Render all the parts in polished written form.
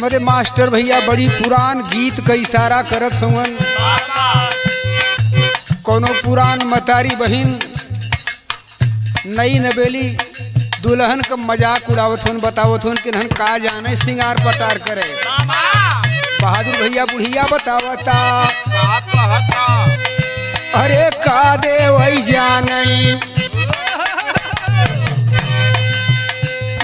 हमारे मास्टर भैया बड़ी पुरान गीत का इशारा करत हवन। कोनो पुरान मतारी बहिन नई नवेली दुल्हन का मजाक उड़ावत हन, बतावत हन कि हम का जाने सिंगार पटार करे। बहादुर भैया बुढ़िया बतावता अरे का दे वही जाने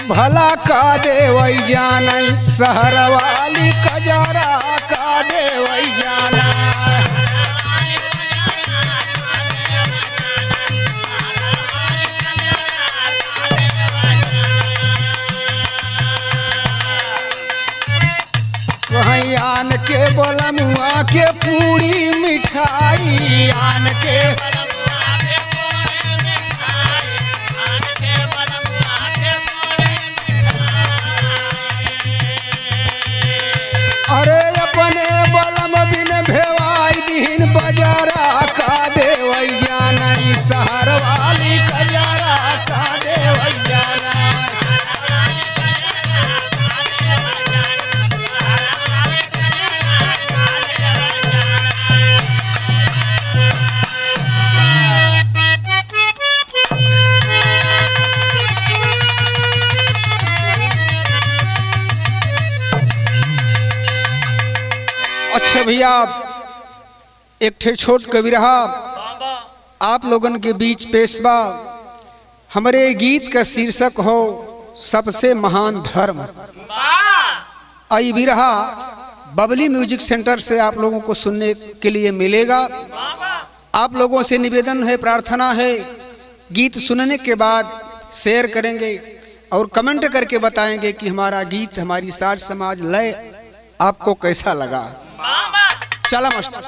भला का दे वही जाने शहर वाली कजरा का दे वही जाना। वहीं आन के बलमुआ के पूरी मिठाई आन के अरे अपने बलम बिन भेवाई दिन बजारा का देवई जाना शहर वाली कजारा का देवई जाना। अच्छा भैया एक ठे छोट कविरहा आप लोगन के बीच पेशवा। हमारे गीत का शीर्षक हो सबसे महान धर्म। आई बिरहा बबली म्यूजिक सेंटर से आप लोगों को सुनने के लिए मिलेगा। आप लोगों से निवेदन है, प्रार्थना है, गीत सुनने के बाद शेयर करेंगे और कमेंट करके बताएंगे कि हमारा गीत, हमारी साज समाज लय आपको कैसा लगा। चला मास्टर।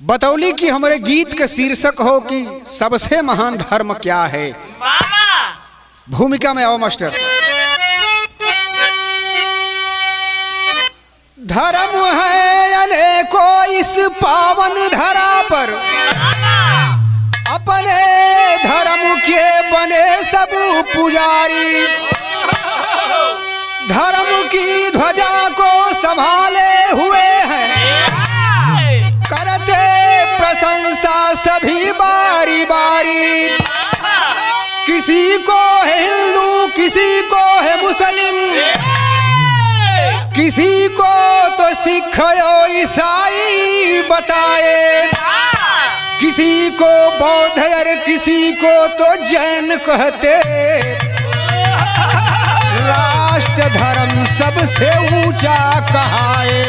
बतौली कि हमारे गीत का शीर्षक हो कि सबसे महान धर्म क्या है। भूमिका में आओ मास्टर। धर्म है अनेकों इस पावन धरा पर, अपने धर्म के बने सब पुजारी, धर्म की ध्वजा को संभाले हुए हैं, करते प्रशंसा सभी बारी बारी। किसी को है हिंदू, किसी को है मुस्लिम, किसी को तो सिख और ईसाई बताए, किसी को बौद्ध और किसी को तो जैन कहते। राष्ट्र धर्म सबसे ऊंचा कहाए।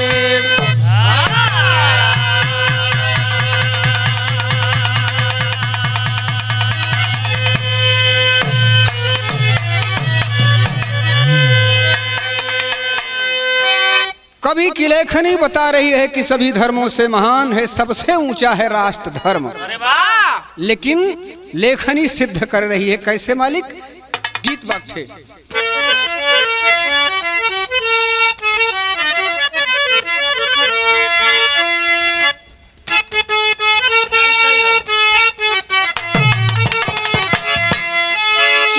कवि की लेखनी बता रही है कि सभी धर्मों से महान है, सबसे ऊंचा है राष्ट्र धर्म। लेकिन लेखनी सिद्ध कर रही है कैसे मालिक। गीत बात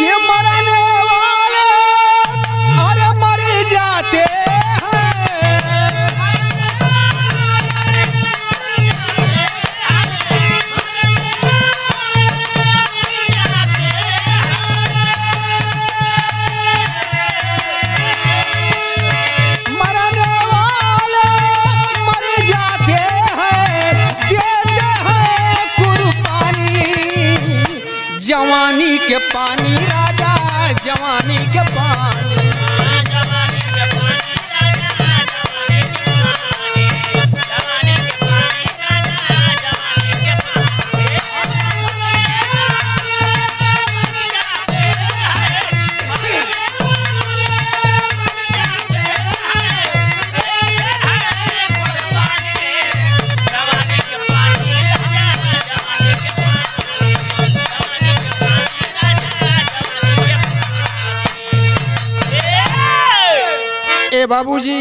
ये मरने वाले अरे मर जाते जवानी के पानी राजा, जवानी के पानी। बाबूजी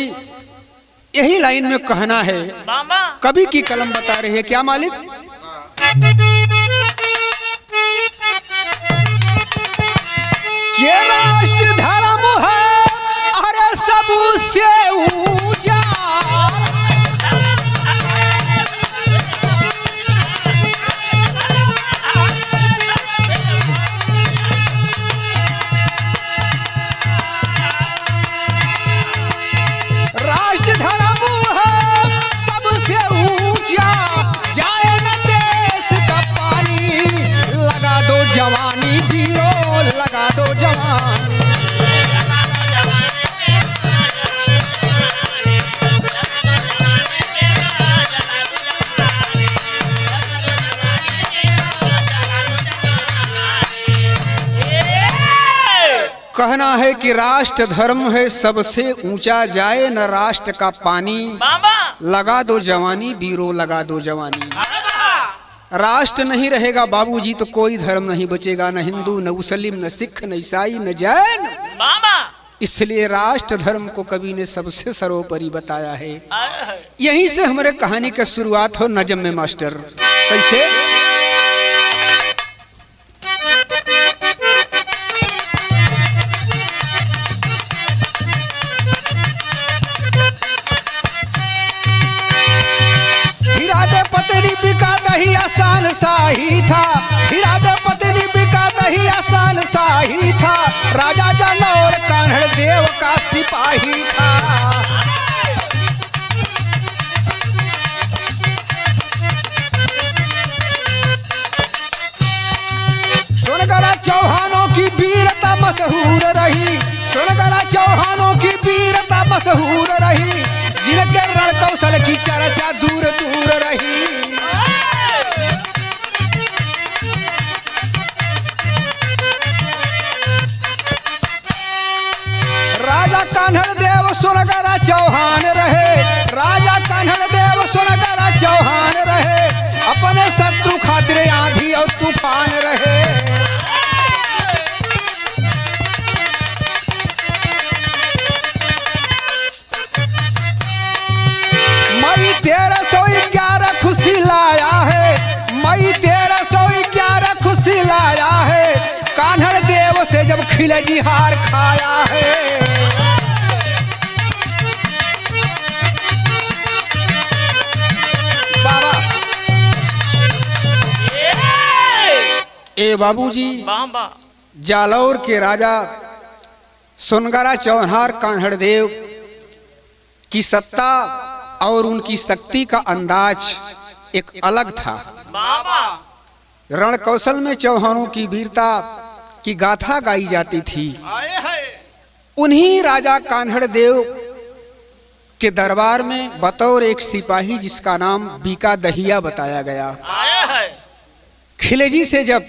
यही लाइन में कहना है, कवि की कलम बता रही है क्या मालिक? ये राष्ट्र धर्म है अरे सबसे ऊंचा, राष्ट्र धर्म है सबसे ऊंचा, जाए न देश का पानी, लगा दो जवानी वीरों, लगा दो जवानी। कहना है कि राष्ट्र धर्म है सबसे ऊंचा, जाए न राष्ट्र का पानी, लगा दो जवानी वीरों, लगा दो जवानी। राष्ट्र नहीं रहेगा बाबूजी तो कोई धर्म नहीं बचेगा, न हिंदू न मुस्लिम न सिख न ईसाई न जैन। इसलिए राष्ट्र धर्म को कवि ने सबसे सर्वोपरि बताया है। यहीं से हमारे कहानी का शुरुआत हो नजम में मास्टर। कैसे? पत्नी बिका दही आसान सा ही था, हीरा दे पत्नी बिका दही आसान सा ही था, राजा जनौर कान्हड़ देव का सिपाही था। सोनगढ़ा चौहानों की वीरता मशहूर रही, सोनगढ़ा चौहानों की वीरता मशहूर रही, जिनके रण कौशल की चर्चा दूर दूर रही। राजा कान्हड़ देव सोनगढ़ा चौहान रहे, राजा कान्हड़ देव सोनगढ़ा चौहान रहे, अपने शत्रु खातिर आंधी और तूफान रहे। मई 1311 खुशी लाया है, मई 1311 खुशी लाया है, कान्हड़ देव से जब खिलजी हार खाया है। बाबा ए बाबूजी, जालौर के राजा सोनगढ़ा चौहान कान्हड़ देव की सत्ता और उनकी शक्ति का अंदाज एक अलग था। रण कौशल में चौहानों की वीरता की गाथा गाई जाती थी। उन्हीं राजा कान्हड़ देव के दरबार में बतौर एक सिपाही जिसका नाम बीका दहिया बताया गया, खिलजी से जब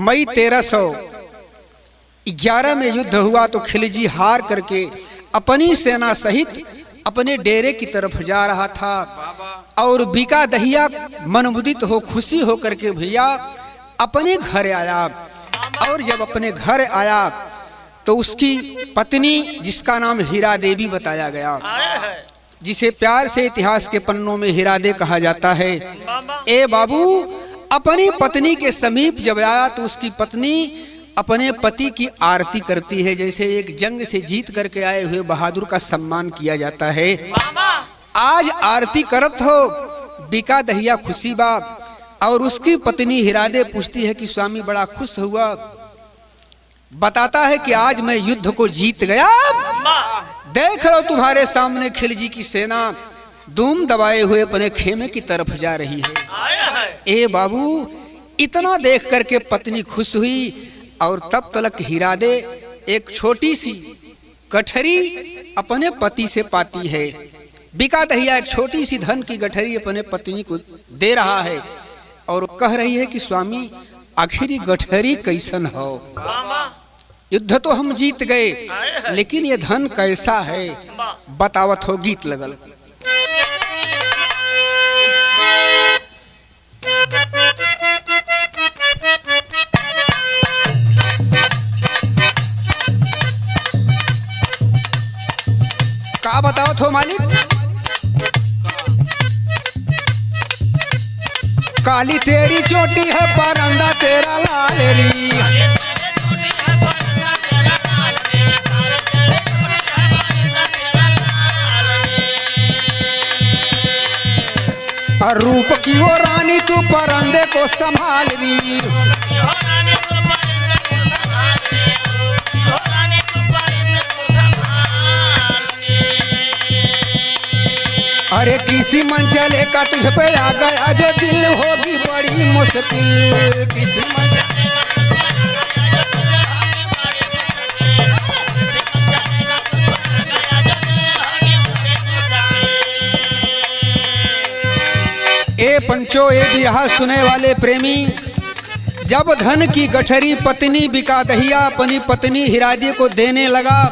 मई 1311 में युद्ध हुआ तो खिलजी हार करके अपनी सेना सहित अपने डेरे की तरफ जा रहा था और बीका दहिया मनमुदित हो खुशी हो करके भैया अपने घर आया। और जब अपने घर आया तो उसकी पत्नी जिसका नाम हीरा देवी बताया गया, जिसे प्यार से इतिहास के पन्नों में हीरा दे कहा जाता है। ए बाबू, अपनी पत्नी के समीप जब आया तो उसकी पत्नी अपने पति की आरती करती है, जैसे एक जंग से जीत करके आए हुए बहादुर का सम्मान किया जाता है। आज आरती करत हो बीका दहिया खुशी बा और उसकी पत्नी हिरादे पूछती है कि स्वामी बड़ा खुश हुआ, बताता है कि आज मैं युद्ध को जीत गया। देख लो तुम्हारे सामने खिलजी की सेना धूम दबाए हुए अपने खेमे की तरफ जा रही है। ए बाबू, इतना देख करके पत्नी खुश हुई और तब तक हिरादे एक छोटी सी गठरी अपने पति से पाती है। बीका दहिया एक छोटी सी धन की गठरी अपने पत्नी को दे रहा है और कह रही है कि स्वामी आखिर गठरी कैसन हो, युद्ध तो हम जीत गए लेकिन ये धन कैसा है, बतावत हो। गीत लगल। का बताओ थो मालिक? काली तेरी चोटी है परंदा तेरा लाल री। और रूप की वो रानी तू परंदे को संभाल री। अरे किसी मंचले का तुझ पे आ गया जो दिल होगी बड़ी मुश्किल। किसी ए पंचो ए बिरहा सुने वाले प्रेमी, जब धन की गठरी पत्नी बिकादहिया अपनी पत्नी हिरादी को देने लगा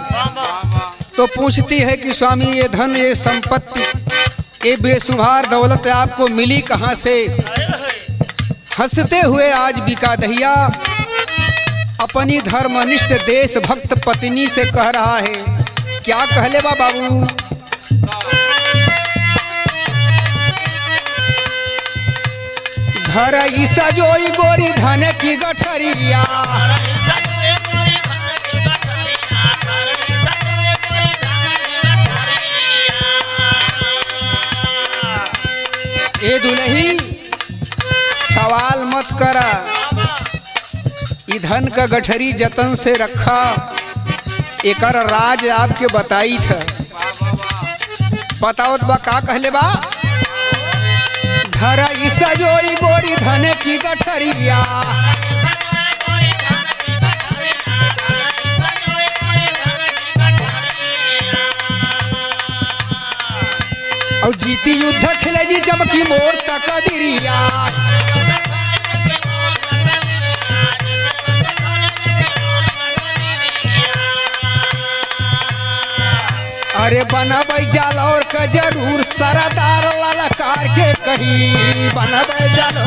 तो पूछती है कि स्वामी ये धन ये संपत्ति ये बेसुहार दौलत आपको मिली कहाँ से। हंसते हुए आज बिकादहिया अपनी धर्मनिष्ठ देशभक्त पत्नी से कह रहा है, क्या कहले बा बाबू। घर ईसा जोई गोरी धन की गठरिया। ए दुल्ही सवाल मत करा, ई धन का गठरी जतन से रखा, एकर राज आपके बताई था। बताओ बा का कहले बा। घर ईसा जोई गोरी धन की गठरिया। और जीती युद्ध खिले जी चमकी मोर तकदीरिया। अरे बनबै जाल और का जरूर सरदार ललकार के कही। बनबै जाल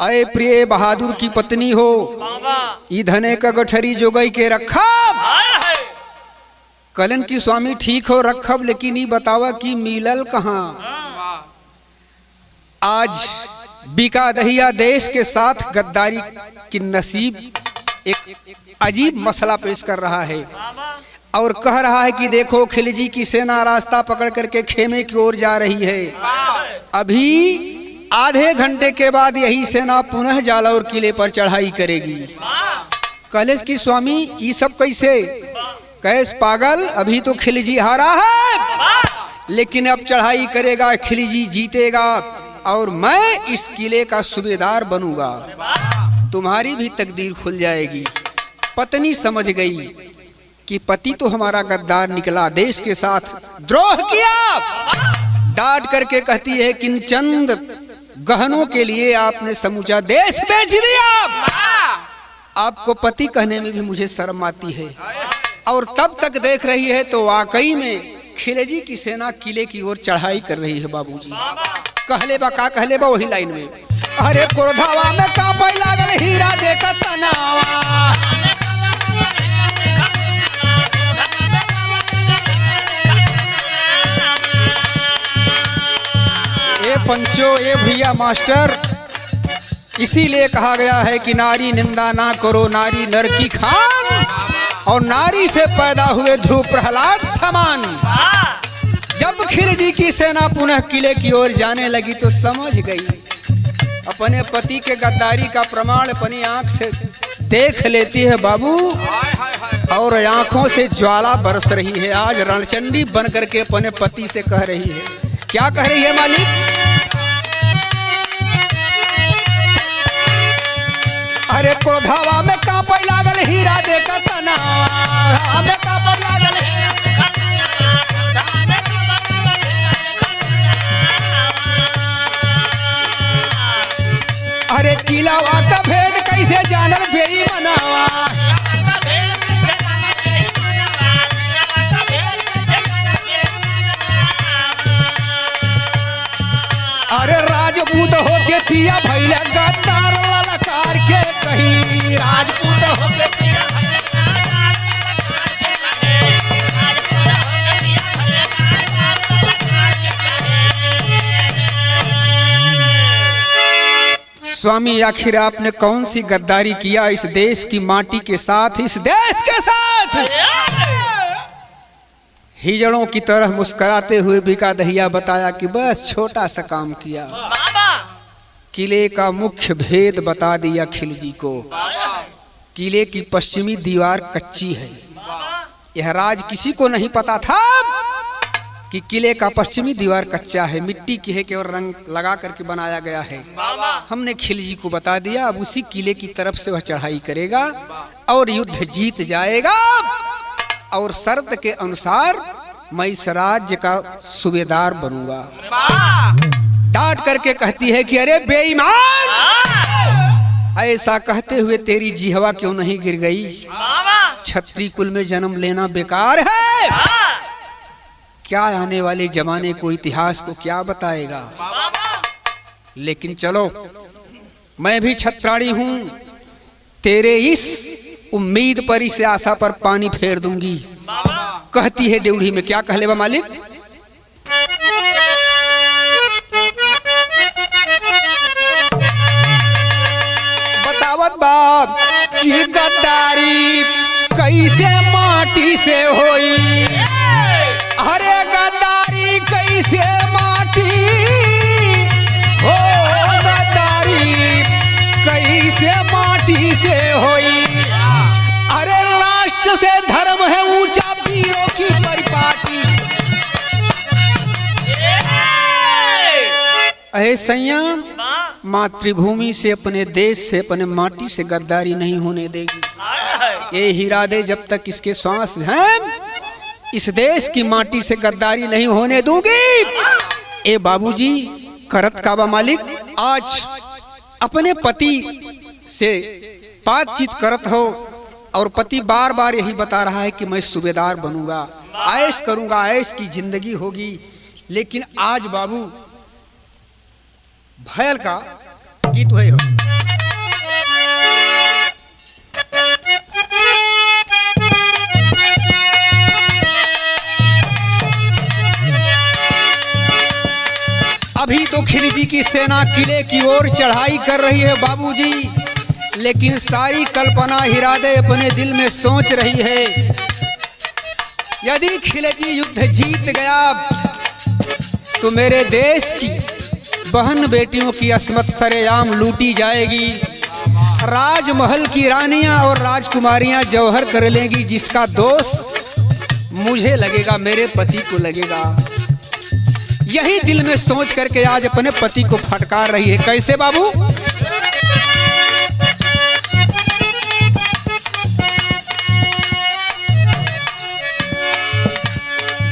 अय प्रिय बहादुर की पत्नी हो, ई धने का गठरी जोगई के रखब। कलन की स्वामी ठीक हो रखब, लेकिन ई बतावा कि मिलल कहाँ। आज बिकादहिया देश के साथ गद्दारी की नसीब एक अजीब मसला पेश कर रहा है और कह रहा है कि देखो खिलजी की सेना रास्ता पकड़ करके खेमे की ओर जा रही है। अभी आधे घंटे के बाद यही सेना पुनः जालौर किले पर चढ़ाई करेगी। कलेश की स्वामी ये सब कैसे। कैस पागल, अभी तो खिलजी हारा है, लेकिन अब चढ़ाई करेगा, खिलजी जीतेगा और मैं इस किले का सूबेदार बनूंगा, तुम्हारी भी तकदीर खुल जाएगी। पत्नी समझ गई कि पति तो हमारा गद्दार निकला, देश के साथ द्रोह किया। डांट करके कहती है कि चंद गहनों के लिए आपने समूचा देश बेच दिया। आपको पति कहने में भी मुझे शर्म आती है। और तब तक देख रही है तो वाकई में खिलजी की सेना किले की ओर चढ़ाई कर रही है। बाबूजी कहले बा का कहले बा वही लाइन में। अरे क्रोधावा में कांपे लागल हीरा देखत तनावा। ए पंचो ए भैया मास्टर, इसीलिए कहा गया है कि नारी निंदा ना करो, नारी नर की खान, और नारी से पैदा हुए ध्रुव प्रहलाद समान। जब खिलजी की सेना पुनः किले की ओर जाने लगी तो समझ गई, अपने पति के गद्दारी का प्रमाण अपनी आंख से देख लेती है बाबू, और आंखों से ज्वाला बरस रही है। आज रणचंडी बन करके अपने पति से कह रही है, क्या कह रही है मालिक। अरे क्रोधावा में कांपे लागल हीरा देखत तनावा, में कांपे लागल हीरा। अरे किलावा का भेद कैसे जानल भेरी मनावा। अरे राजपूत होके पिया भैले गद्दार ललकार के कहीं। राजपूत होके पिया स्वामी आखिर आपने कौन सी गद्दारी किया इस देश की माटी के साथ, इस देश के साथ? हिजड़ों की तरह मुस्कुराते हुए बिका दहिया बताया कि बस छोटा सा काम किया। किले का मुख्य भेद बता दिया खिलजी को। किले की पश्चिमी दीवार कच्ची है। यह राज किसी को नहीं पता था कि किले का पश्चिमी दीवार कच्चा है, मिट्टी की है, केवल रंग लगा करके बनाया गया है। हमने खिलजी को बता दिया, अब उसी किले की तरफ से वह चढ़ाई करेगा और युद्ध जीत जाएगा और शर्त के अनुसार मैं इस राज्य का सूबेदार बनूंगा। डांट करके कहती है कि अरे बेईमान, ऐसा कहते हुए तेरी जिहवा क्यों नहीं गिर गई? क्षत्रिय कुल में जन्म लेना बेकार है। क्या आने वाले जमाने को, इतिहास को क्या बताएगा? लेकिन चलो, मैं भी छत्राणी हूं, तेरे इस उम्मीद पर, इस आशा पर पानी फेर दूंगी। कहती है ड्योढ़ी में, क्या कहले बा मालिक? बतावत बाप की गद्दारी कैसे माटी से होई, अरे गद्दारी कैसे माटी हो, गद्दारी कैसे माटी से होई, अरे राष्ट्र से धर्म है ऊंचा, वीरों की परिपाटी। अहे संयम, मातृभूमि से, अपने देश से, अपने माटी से गद्दारी नहीं होने देगी। ये हीरा दे, जब तक इसके श्वास हैं इस देश की माटी से गद्दारी नहीं होने दूंगी। ए बाबूजी, करत काबा मालिक, आज अपने पति से बातचीत करत हो और पति बार बार यही बता रहा है कि मैं सूबेदार बनूंगा, ऐश करूंगा, ऐश की जिंदगी होगी। लेकिन आज बाबू भयल का गीत है। अभी तो खिलजी की सेना किले की ओर चढ़ाई कर रही है बाबूजी, लेकिन सारी कल्पना हिरादे अपने दिल में सोच रही है, यदि खिलजी युद्ध जीत गया तो मेरे देश की बहन बेटियों की अस्मत सरेआम लूटी जाएगी। राजमहल की रानियां और राजकुमारियां जौहर कर लेंगी, जिसका दोष मुझे लगेगा, मेरे पति को लगेगा। यही दिल में सोच करके आज अपने पति को फटकार रही है। कैसे बाबू?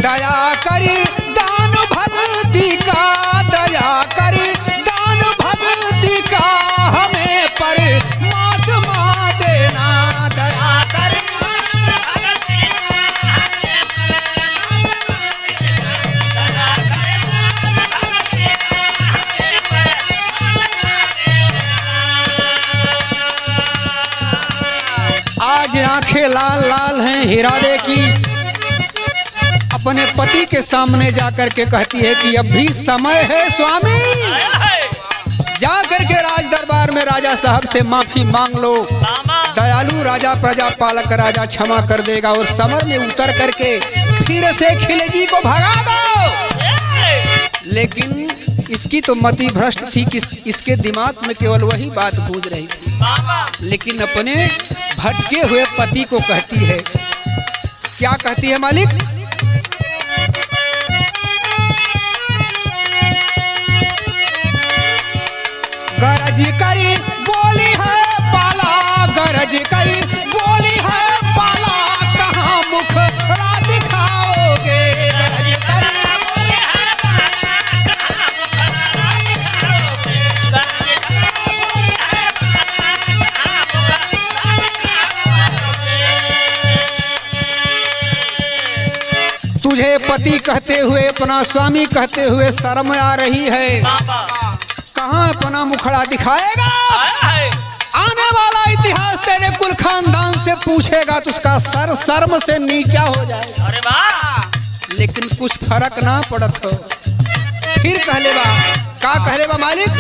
दया करी दान भक्ति का, दया करी दान भक्ति का, हमें परमात्मा देना, दया करी। आज आंखें लाल लाल हैं हिरादे की, अपने पति के सामने जाकर के कहती है कि अब भी समय है स्वामी, जाकर के राज दरबार में राजा साहब से माफी मांग लो। दयालु राजा, प्रजा पालक राजा क्षमा कर देगा और समर में उतर करके फिर से खिलजी को भगा दो। लेकिन इसकी तो मति भ्रष्ट थी कि इसके दिमाग में केवल वही बात गूंज रही थी। लेकिन अपने भटके हुए पति को कहती है, क्या कहती है मालिक? गरज करी बोली है पाला, गरज करी बोली है पाला, कहाँ मुखड़ा दिखाओगे? गरज करी बोली है पाला, कहाँ मुखड़ा दिखाओगे? तुझे पति कहते हुए, अपना स्वामी कहते हुए शर्म आ रही है। कहाँ अपना मुखड़ा दिखाएगा? आने वाला इतिहास तेरे कुल खानदान से पूछेगा तो उसका सर शर्म से नीचा हो जाएगा। अरे वाह! लेकिन कुछ फर्क ना पड़त हो। फिर कहले बा, का कहले बा मालिक?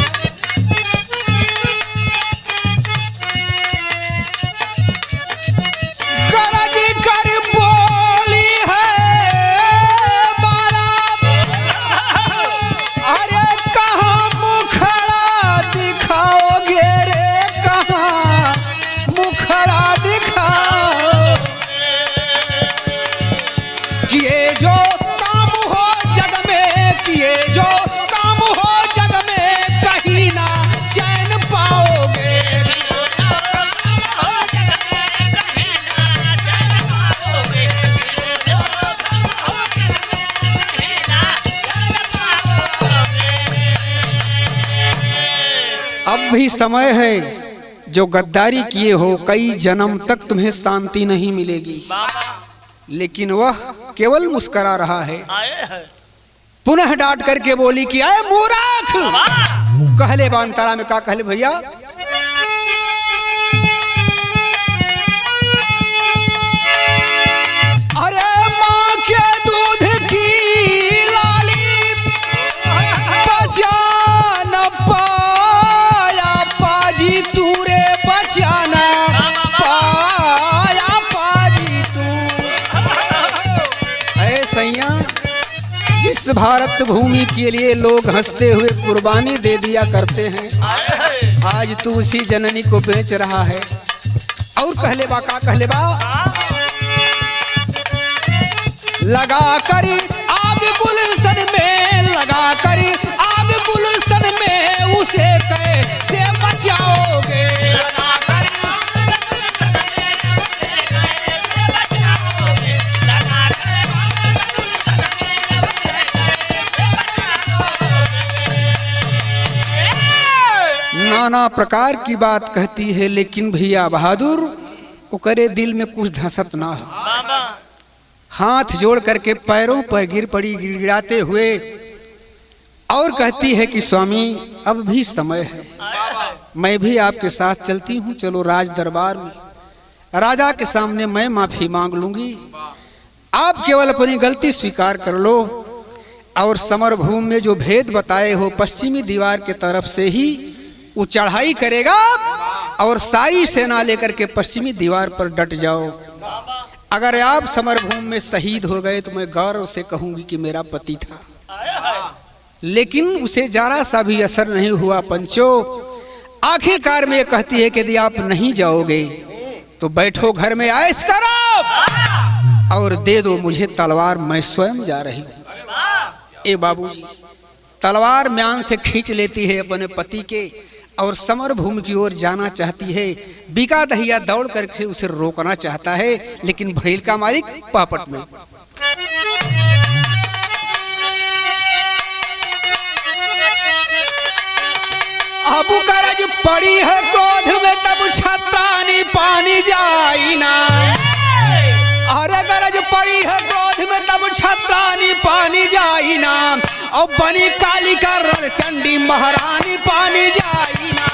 ये जो काम हो जग में कहीं ना चैन पाओगे। अब भी समय है, जो गद्दारी किए हो कई जन्म तक तुम्हें शांति नहीं मिलेगी। लेकिन वह केवल मुस्करा रहा है। पुनः डांट करके बोली कि आए मूर्ख, कहले बांतारा में का कहले भैया, अरे माँ के दूध की लाली बचा न पाया पाजी तूरे बचाना पाया पाजी तू। ऐ सैया, जिस भारत भूमि के लिए लोग हंसते हुए कुर्बानी दे दिया करते हैं, आज तू उसी जननी को बेच रहा है। और कहले बा का कहले बा, लगा कर आग गुलशन में, लगा कर आग गुलशन में उसे कैसे बचाओगे। नाना प्रकार की बात कहती है, लेकिन भैया बहादुर ओकरे दिल में कुछ धसत ना हो। हाथ जोड़ करके पैरों पर गिर पड़ी गिड़गिड़ाते हुए और कहती है कि स्वामी अब भी समय है, मैं भी आपके साथ चलती हूँ, चलो राज दरबार में, राजा के सामने मैं माफी मांग लूंगी। आप केवल अपनी गलती स्वीकार कर लो और समर भूमि में जो भेद बताए हो पश्चिमी दीवार के तरफ से ही वो चढ़ाई करेगा और सारी सेना लेकर के पश्चिमी दीवार पर डट जाओ। अगर आप समर भूमि में शहीद हो गए तो मैं गौरव से कहूंगी कि मेरा पति था, लेकिन उसे जरा सा भी असर नहीं हुआ पंचो। आखिरकार में ये कहती है कि यदि आप नहीं जाओगे तो बैठो घर में ऐश करो और दे दो मुझे तलवार, मैं स्वयं जा रही हूँ। ए बाबूजी, तलवार म्यान से खींच लेती है अपने पति के और समर भूमि की ओर जाना चाहती है। बिका दहिया दौड़ करके उसे रोकना चाहता है, लेकिन भैल का मालिक पापट में। अबू करज पड़ी है क्रोध में तब छत्रानी पानी जाई ना। अरे गरज पड़ी है क्रोध में तब छत्रानी पानी जाई ना, और बनी काली का रण चंडी महारानी पानी जाई ना।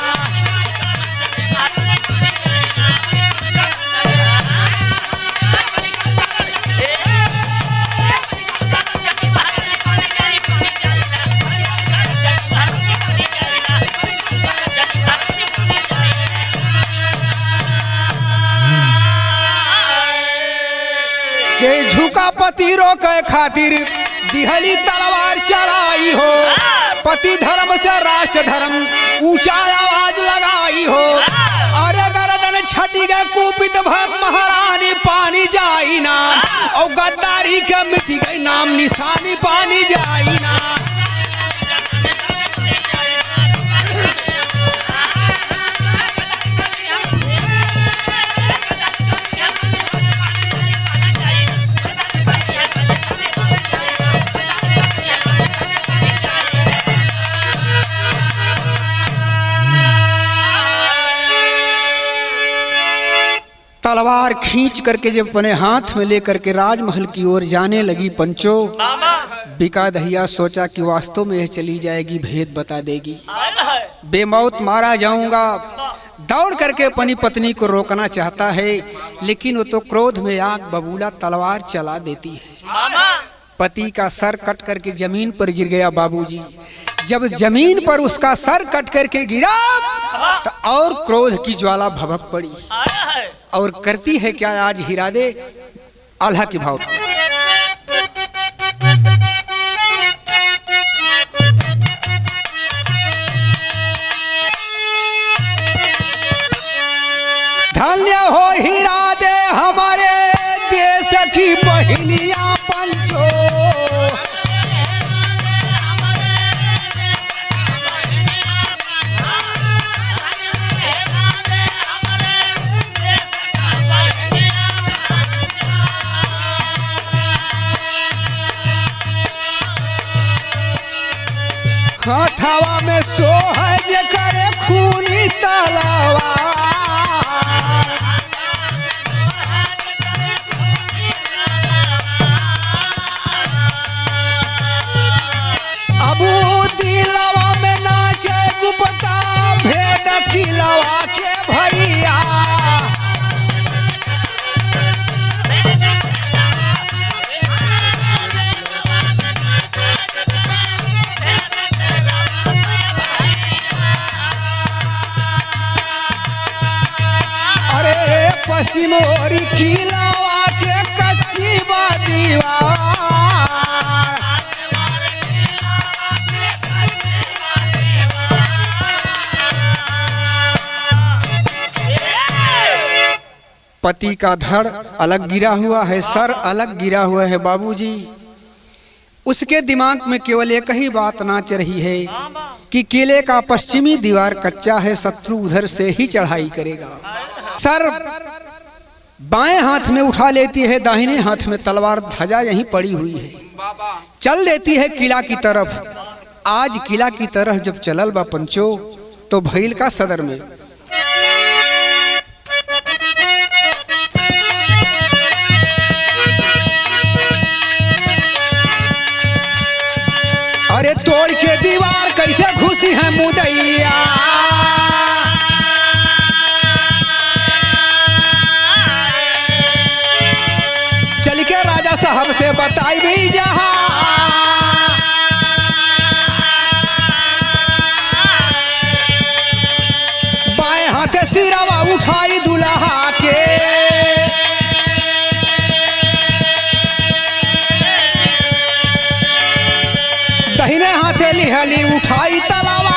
के झुका पति रोके खातिर दिहली तलवार चलाई हो, पति धर्म से राष्ट्र धर्म ऊंचा आवाज लगाई हो। अरे गर्दन छटी गए कुपित भय महारानी पानी जाई ना, और गद्दारी के मिट गई नाम निशानी पानी जाई ना। तलवार खींच करके जब अपने हाथ में लेकर के राजमहल की ओर जाने लगी पंचो, बिका दहिया सोचा कि वास्तव में यह चली जाएगी, भेद बता देगी, बेमौत मारा जाऊंगा। दौड़ करके अपनी पत्नी को रोकना चाहता है, लेकिन वो तो क्रोध में आग बबूला तलवार चला देती है। पति का सर कट करके जमीन पर गिर गया बाबूजी। जब जमीन पर उसका सर कट करके गिरा तो और क्रोध की ज्वाला भभक पड़ी और करती है क्या, आज हिरा दे आल्हा की भाव। धन्य हो हीरा दे हमारे देश की बहनिया पंचो, हाथवा में सोहज करे खूनी तलवार। अबू दिलवा में नाचे गुप्ता भेद किलवा के भैया। अरे पश्चिम ओरी किलवा के कच्ची बा दीवार। पति का धड़ अलग गिरा हुआ है, सर अलग गिरा हुआ है बाबूजी। उसके दिमाग में केवल एक ही बात नाच रही है कि किले का पश्चिमी दीवार कच्चा है, शत्रु उधर से ही चढ़ाई करेगा। सर बाएं हाथ में उठा लेती है, दाहिने हाथ में तलवार ध्वजा यहीं पड़ी हुई है, चल देती है किला की तरफ। आज किला की तरफ जब चलल बा पंचो तो भइल का सदर में अरे तोड़ के दीवार कैसे घुसी है मुदैया। चल के राजा साहब से बताई भी जहां। बाएं हाथ से सिरावा उठाई दुल्हा के। दाहिने हाथे लिहली उठाई तलवार।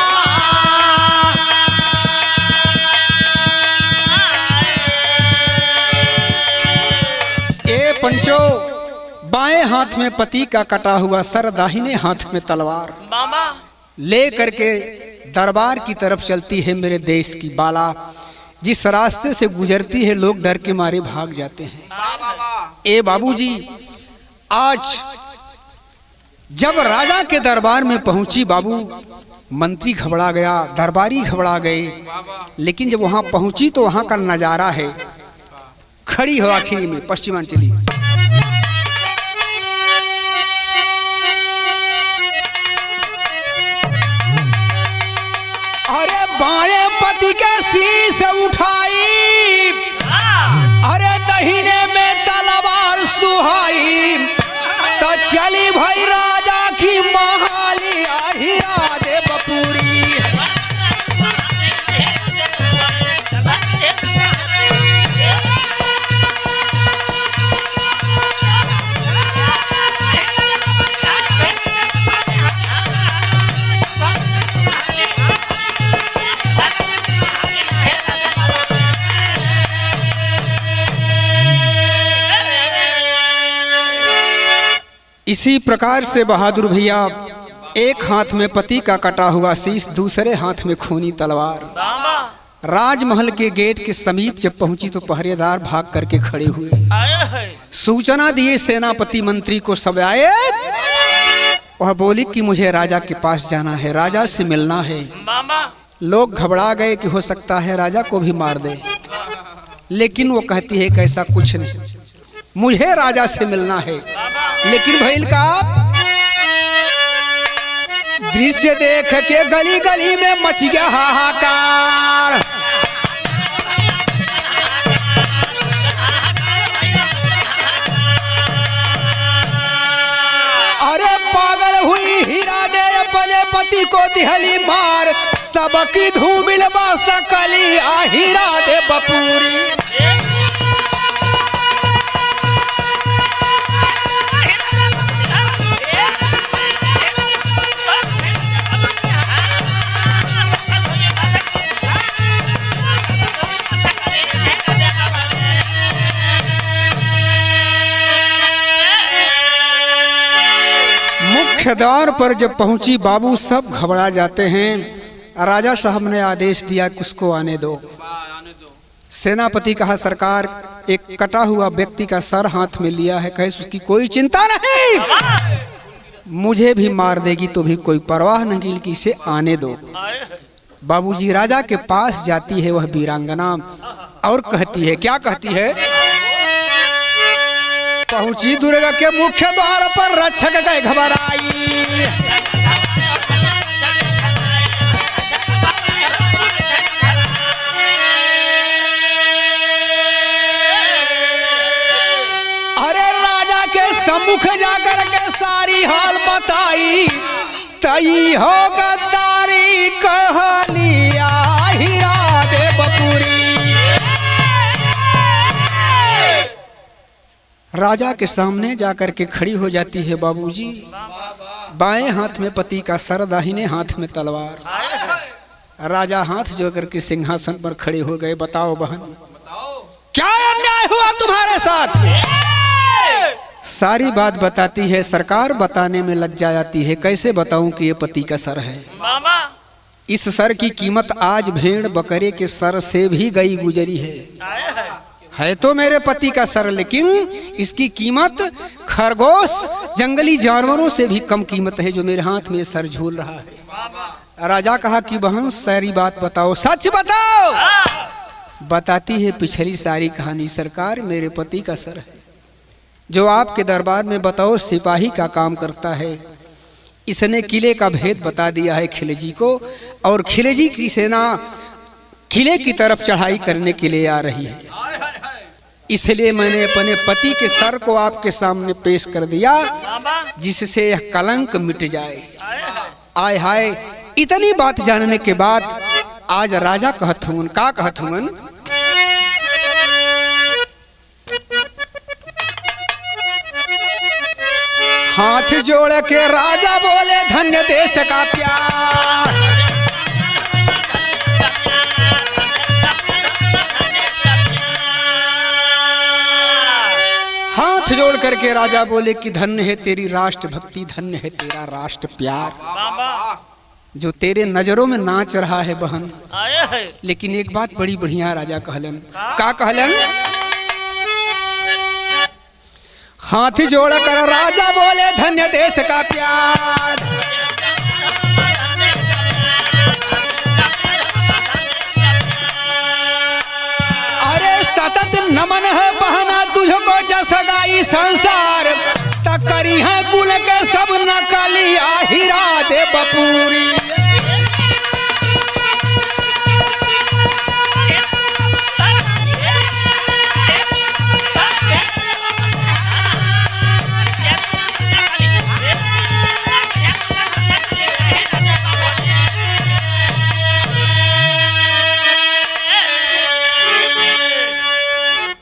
ए पंचो बाएं हाथ में पति का कटा हुआ सर, दाहिने हाथ में तलवार ले करके दरबार की तरफ चलती है मेरे देश की बाला। जिस रास्ते से गुजरती है लोग डर के मारे भाग जाते हैं। ए बाबूजी आज जब राजा के दरबार में पहुंची बाबू, मंत्री घबरा गया, दरबारी घबरा गए, लेकिन जब वहां पहुंची तो वहां का नजारा है। खड़ी हो आखिरी में पश्चिमांचली। अरे बाएं पति के शीश उठाई, अरे दाहिने में तलवार सुहाई। तो चली भाई राजा की महाली आहिरा दे बपूरी। इसी प्रकार से बहादुर भैया एक हाथ में पति का कटा हुआ शीश, दूसरे हाथ में खूनी तलवार। राजमहल के गेट के समीप जब पहुंची तो पहरेदार भाग करके खड़े हुए। सूचना दिए सेनापति मंत्री को, सब आए। वह बोली कि मुझे राजा के पास जाना है, राजा से मिलना है। लोग घबरा गए कि हो सकता है राजा को भी मार दे, लेकिन वो कहती है कि ऐसा कुछ नहीं, मुझे राजा से मिलना है। लेकिन भइल का दृश्य देख के गली गली में मच गया हाहाकार। अरे पागल हुई हीरा दे अपने पति को दिहली मार। सबकी धूमिल बा सकली हीरा दे बपूरी। मुख्य द्वार पर जब पहुंची बाबू, सब घबरा जाते हैं। राजा साहब ने आदेश दिया कि उसको आने दो। सेनापति कहा, सरकार एक कटा हुआ व्यक्ति का सर हाथ में लिया है, कहे उसकी कोई चिंता नहीं, मुझे भी मार देगी तो भी कोई परवाह नहीं कि इसे आने दो। बाबूजी राजा के पास जाती है वह वीरांगना और कहती है, क्या कहती है? पहुंची दुर्गा के मुख्य द्वार पर रक्षक गए घबराई। अरे राजा के सम्मुख जाकर के सारी हाल बताई, तई हो गद्दारी कहलिया हीरा दे बपुरी। राजा के सामने जाकर के खड़ी हो जाती है बाबूजी। बाएं हाथ में पति का सर, दाहिने हाथ में तलवार। राजा हाथ जोड़ करके सिंहासन पर खड़े हो गए। बताओ बहन, क्या अन्याय हुआ तुम्हारे साथ? सारी बात बताती है। सरकार बताने में लज्जा आती है। कैसे बताऊं कि ये पति का सर है? इस सर की कीमत आज भेड़ बकरे के सर से भी गई गुजरी है तो मेरे पति का सर, लेकिन इसकी कीमत खरगोश जंगली जानवरों से भी कम कीमत है जो मेरे हाथ में सर झूल रहा है। राजा कहा कि बहन सारी बात बताओ, सच बताओ। बताती है पिछली सारी कहानी। सरकार, मेरे पति का सर है जो आपके दरबार में बताओ सिपाही का काम करता है। इसने किले का भेद बता दिया है खिलजी को, और खिलजी की सेना किले की तरफ चढ़ाई करने के लिए आ रही है। इसलिए मैंने अपने पति के सर को आपके सामने पेश कर दिया, जिससे यह कलंक मिट जाए। आय हाय, इतनी बात जानने के बाद आज राजा कहत हूँ, का कहत हूँ? हाथ जोड़ के राजा बोले, धन्य देश का प्यार। हाथ जोड़ करके राजा बोले कि धन्य है तेरी राष्ट्र भक्ति, धन्य है तेरा राष्ट्र प्यार जो तेरे नजरों में नाच रहा है बहन। लेकिन एक बात बड़ी बढ़िया राजा कहलन, का कहलन? हाथ जोड़ कर राजा बोले, धन्य देश का प्यार। अरे सतत नमन है बहना तुझको जस गाई संसार, तकरी है कुल के सब नकलिया हीरा दे बपुरी।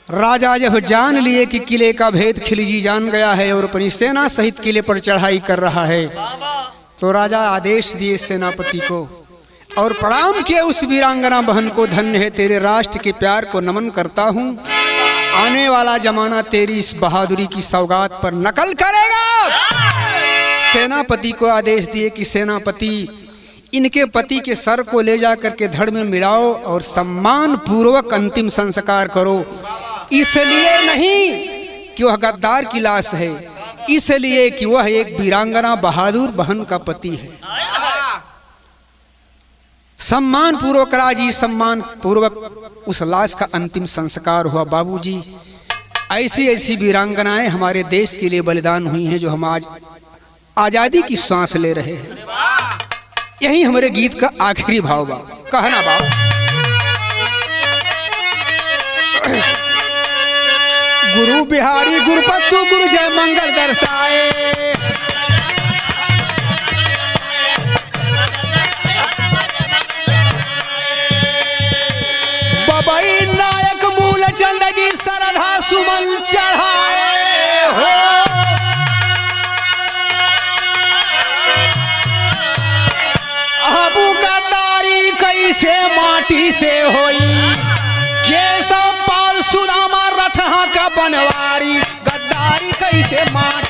राजा जब जान लिए कि किले का भेद खिलजी जान गया है और अपनी सेना सहित किले पर चढ़ाई कर रहा है, तो राजा आदेश दिए सेनापति को और प्रणाम किए उस वीरांगना बहन को। धन्य है तेरे राष्ट्र के प्यार को नमन करता हूँ। आने वाला जमाना तेरी इस बहादुरी की सौगात पर नकल करेगा। सेनापति को आदेश दिए कि सेनापति, इनके पति के सर को ले जा करके धड़ में मिलाओ और सम्मान पूर्वक अंतिम संस्कार करो। इसलिए नहीं कि वह गद्दार की लाश है, इसलिए कि वह एक वीरांगना बहादुर बहन का पति है। सम्मान पूर्वक राजी, सम्मान पूर्वक उस लाश का अंतिम संस्कार हुआ। बाबूजी, ऐसी ऐसी वीरांगनाएं हमारे देश के लिए बलिदान हुई हैं जो हम आज आजादी की सांस ले रहे हैं। यही हमारे गीत का आखिरी भाव बा। कहना भाव, गुरु बिहारी गुरुपत्तु गुरु जय मंगल दर्शाए। बबई नायक मूल चंद जी सरधा सुमन चढ़ाए हो। अबू गद्दारी कैसे माटी से होई, केशव पाल सुदामा रथ का बनवारी, गद्दारी कैसे माटी